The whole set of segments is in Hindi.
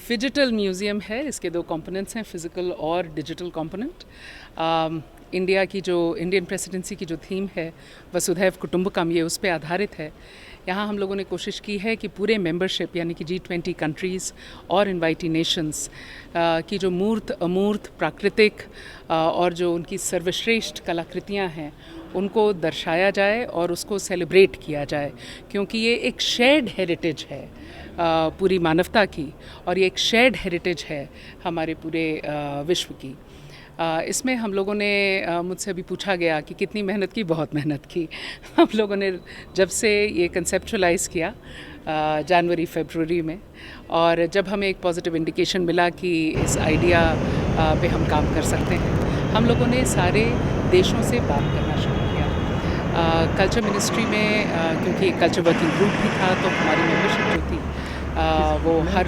फिजिटल म्यूज़ियम है। इसके दो कंपोनेंट्स हैं, फिज़िकल और डिजिटल कंपोनेंट। इंडिया की जो इंडियन प्रेसिडेंसी की जो थीम है वसुधैव कुटुंबकम, ये उस पर आधारित है। यहाँ हम लोगों ने कोशिश की है कि पूरे मेंबरशिप यानी कि G20 कंट्रीज़ और इनवाइटी नेशंस की जो मूर्त अमूर्त प्राकृतिक और जो उनकी सर्वश्रेष्ठ कलाकृतियाँ हैं उनको दर्शाया जाए और उसको सेलिब्रेट किया जाए, क्योंकि ये एक शेयर्ड हेरिटेज है पूरी मानवता की, और ये एक शेयर्ड हेरिटेज है हमारे पूरे विश्व की। इसमें हम लोगों ने मुझसे अभी पूछा गया कि कितनी मेहनत की। बहुत मेहनत की हम लोगों ने जब से ये कंसेप्चुलाइज़ किया जनवरी फरवरी में, और जब हमें एक पॉजिटिव इंडिकेशन मिला कि इस आइडिया पे हम काम कर सकते हैं, हम लोगों ने सारे देशों से बात करना शुरू किया। कल्चर मिनिस्ट्री में क्योंकि कल्चर वर्किंग ग्रुप भी था, तो हमारी मेंबरशिप जो थी वो हर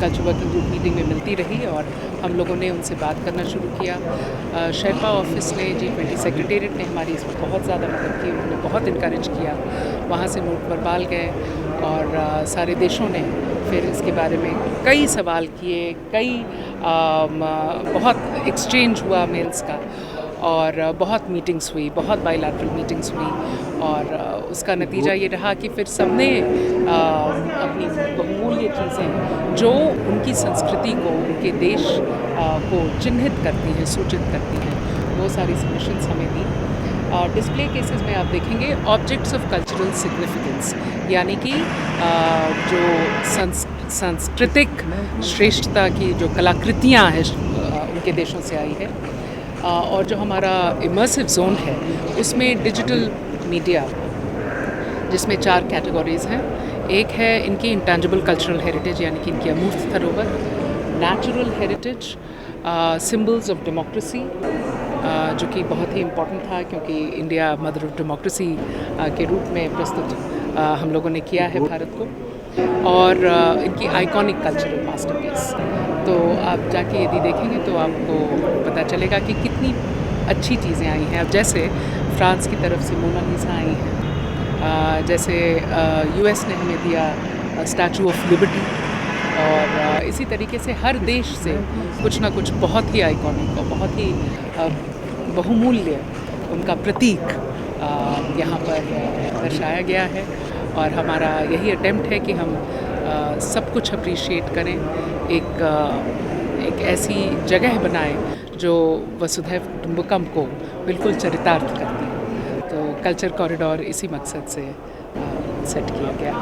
कल्चर वर्किंग ग्रुप मीटिंग में मिलती रही, और हम लोगों ने उनसे बात करना शुरू किया। शेरपा ऑफिस ने, G20 सेक्रेटेरिएट ने हमारी इसमें बहुत ज़्यादा मदद की, उन्होंने बहुत इनकरेज किया। वहाँ से नोट बरबाल गए और सारे देशों ने फिर इसके बारे में कई सवाल किए, कई बहुत एक्सचेंज हुआ मेल्स का, और बहुत मीटिंग्स हुई, बहुत बायलैटरल मीटिंग्स हुई, और उसका नतीजा ये रहा कि फिर सबने अपनी बहुमूल्य चीज़ें जो उनकी संस्कृति को, उनके देश को चिन्हित करती हैं, सूचित करती हैं, वो सारी सबमिशंस हमें दी। डिस्प्ले केसेस में आप देखेंगे ऑब्जेक्ट्स ऑफ कल्चरल सिग्निफिकेंस, यानी कि जो सांस्कृतिक श्रेष्ठता की जो कलाकृतियाँ हैं उनके देशों से आई है। और जो हमारा इमर्सिव जोन है उसमें डिजिटल मीडिया, जिसमें 4 कैटेगरीज़ हैं। एक है इनकी इंटेंजिबल कल्चरल हेरिटेज, यानी कि इनकी अमूर्त धरोहर, natural heritage, symbols of democracy, जो कि बहुत ही इम्पोर्टेंट था क्योंकि इंडिया मदर ऑफ डेमोक्रेसी के रूप में प्रस्तुत हम लोगों ने किया है भारत को, और इनकी आइकॉनिक कल्चरल मास्टरपीस। तो आप जाके यदि देखेंगे तो आपको पता चलेगा कि कितनी अच्छी चीज़ें आई हैं। अब जैसे फ्रांस की तरफ से मोनालिसा आई हैं, जैसे US ने हमें दिया स्टैचू ऑफ लिबर्टी, और इसी तरीके से हर देश से कुछ ना कुछ बहुत ही आइकॉनिक और बहुत ही बहुमूल्य उनका प्रतीक यहाँ पर दर्शाया गया है। और हमारा यही अटेम्प्ट है कि हम सब कुछ अप्रिशिएट करें, एक ऐसी जगह बनाएं जो वसुधैव कुटुंबकम को बिल्कुल चरितार्थ करती है। तो कल्चर कॉरिडोर इसी मकसद से सेट किया गया।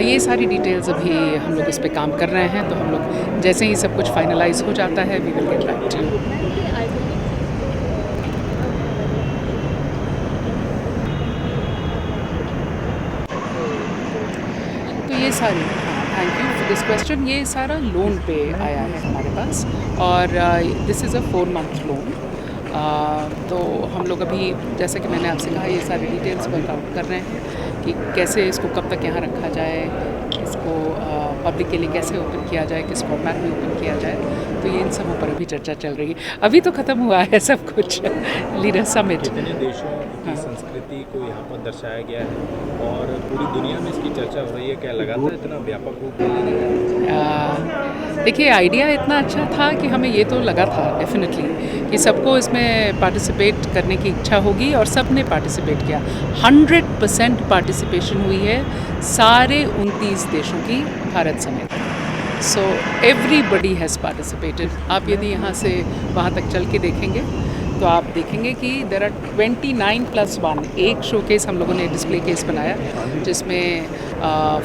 ये सारी डिटेल्स अभी हम लोग इस पे काम कर रहे हैं, तो हम लोग जैसे ही सब कुछ फाइनलाइज हो जाता है we will get back to you. तो ये सारी, thank you for this question, ये सारा लोन पे आया है हमारे पास, और this is a 4-month loan. तो हम लोग अभी, जैसा कि मैंने आपसे कहा, ये सारी डिटेल्स वर्कआउट कर रहे हैं कि कैसे इसको कब तक यहाँ रखा जाए, इसको पब्लिक के लिए कैसे ओपन किया जाए, किस फॉर्मेट में ओपन किया जाए। तो ये इन सबों पर अभी चर्चा चल रही है। अभी तो ख़त्म हुआ है सब कुछ, लीडर समिट। कितने देशों की संस्कृति को यहाँ पर दर्शाया गया है और पूरी दुनिया में इसकी चर्चा हो रही है, क्या लगातार इतना व्यापक रूप ले लेगा? देखिए, आइडिया इतना अच्छा था कि हमें ये तो लगा था डेफिनेटली कि सबको इसमें पार्टिसिपेट करने की इच्छा होगी, और सब ने पार्टिसिपेट किया। 100% पार्टिसिपेशन हुई है सारे 29 देशों की, भारत समेत। So everybody has participated. आप यदि यहाँ से वहाँ तक चल के देखेंगे तो आप देखेंगे कि देयर आर 29+1। एक शोकेस हम लोगों ने डिस्प्ले केस बनाया जिसमें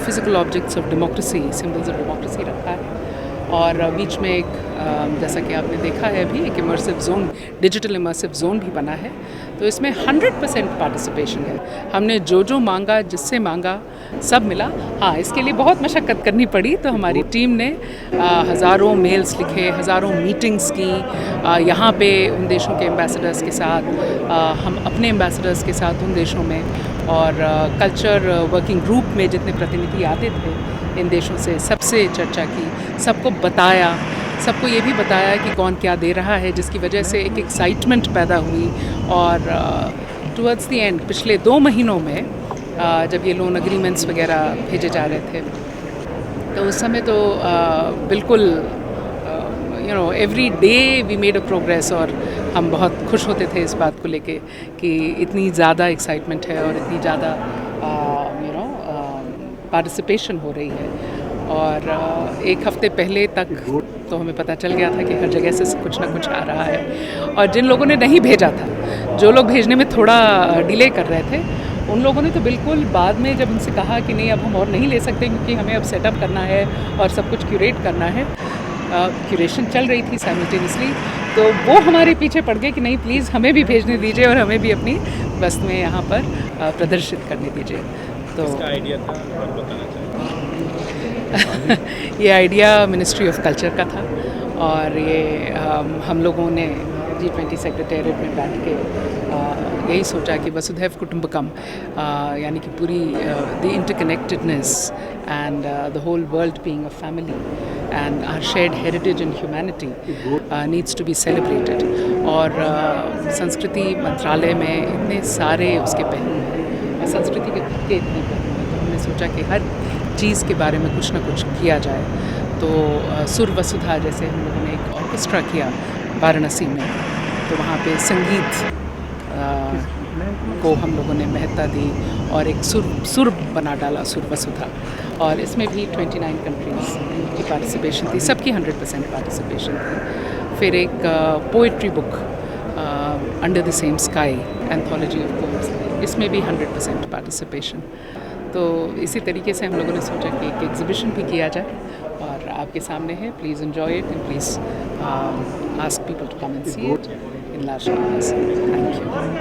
physical objects of democracy, symbols of democracy रखा है, और बीच में एक जैसा कि आपने देखा है अभी, एक immersive zone, digital immersive zone भी बना है। तो इसमें 100% पार्टिसिपेशन है। हमने जो जो मांगा, जिससे मांगा, सब मिला। हाँ, इसके लिए बहुत मशक्क़त करनी पड़ी, तो हमारी टीम ने हज़ारों मेल्स लिखे, हज़ारों मीटिंग्स की यहाँ पे उन देशों के एम्बेसडर्स के साथ, हम अपने एम्बेसडर्स के साथ उन देशों में, और कल्चर वर्किंग ग्रुप में जितने प्रतिनिधि आते थे इन देशों से, सबसे चर्चा की, सबको बताया, सबको ये भी बताया कि कौन क्या दे रहा है, जिसकी वजह से एक एक्साइटमेंट पैदा हुई। और टुवर्ड्स द एंड पिछले 2 महीनों में जब ये लोन एग्रीमेंट्स वगैरह भेजे जा रहे थे, तो उस समय तो बिल्कुल every day we made a progress, और हम बहुत खुश होते थे इस बात को लेके कि इतनी ज़्यादा एक्साइटमेंट है और इतनी ज़्यादा पार्टिसिपेशन हो रही है। और एक हफ्ते पहले तक तो हमें पता चल गया था कि हर जगह से कुछ ना कुछ आ रहा है, और जिन लोगों ने नहीं भेजा था, जो लोग भेजने में थोड़ा डिले कर रहे थे, उन लोगों ने तो बिल्कुल बाद में जब उनसे कहा कि नहीं अब हम और नहीं ले सकते क्योंकि हमें अब सेटअप करना है और सब कुछ क्यूरेट करना है, क्यूरेशन चल रही थी साइमल्टेनियसली, तो वो हमारे पीछे पड़ गए कि नहीं प्लीज़ हमें भी भेजने दीजिए और हमें भी अपनी वस्तुएं यहाँ पर प्रदर्शित करने दीजिए। तो इसका आइडिया था और बताना चाहिए। ये आइडिया मिनिस्ट्री ऑफ कल्चर का था, और ये हम लोगों ने G20 सेक्रेटेरिएट में बैठ के यही सोचा कि वसुधैव कुटुंबकम, यानी कि पूरी the interconnectedness and the whole world being a family and our shared heritage and humanity needs to be celebrated. और संस्कृति मंत्रालय में इतने सारे उसके पहलू हैं और संस्कृति के इतने पहलू हैं, तो हमने सोचा कि हर चीज़ के बारे में कुछ ना कुछ किया जाए। तो सुर वसुधा जैसे हम लोगों ने एक ऑर्केस्ट्रा किया वाराणसी में, तो वहाँ पे संगीत को हम लोगों ने महत्ता दी और एक सुर बना डाला, सुर वसुधा, और इसमें भी 29 कंट्रीज़ की पार्टिसिपेशन थी, सबकी 100% पार्टिसिपेशन थी। फिर एक poetry book under the same sky anthology of poems, इसमें भी 100% पार्टिसिपेशन। तो इसी तरीके से हम लोगों ने सोचा कि एक एग्जीबिशन भी किया जाए, और आपके सामने है, please enjoy it and please ask people to come and see it in large numbers. Thank you.